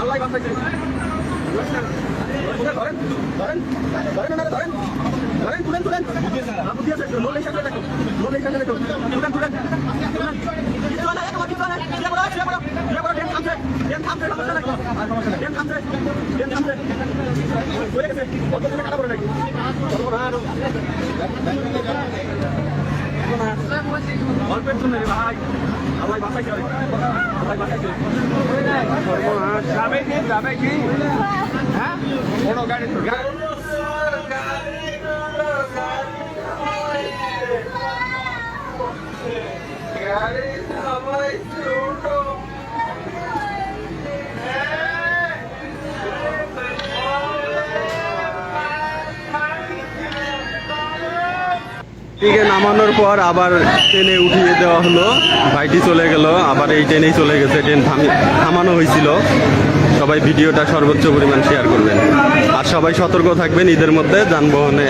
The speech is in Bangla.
আল্লাহ বাঁচাইছে ধরেন ধরেন ধরেন ওনারা ধরেন ধরেন তুলেন তুলেন বুদ্ধি আছে লোল এই সামনে দেখো লোল এই সামনে দেখো তুলেন তুলেন অল্পের জন্য ভাই আল্লাহ বাঁচাইছে আল্লাহ বাঁচাইছে যাবে কি হ্যাঁ বড় গাড়ি থেকে নামানোর পর আবার ট্রেনে উঠিয়ে দেওয়া হলো, ভাইটি চলে গেল, আবার এই ট্রেনেই চলে গেছে। ট্রেন থামানো হয়েছিল। সবাই ভিডিওটা সর্বোচ্চ পরিমাণ শেয়ার করবেন আর সবাই সতর্ক থাকবেন ঈদের মধ্যে যানবাহনে।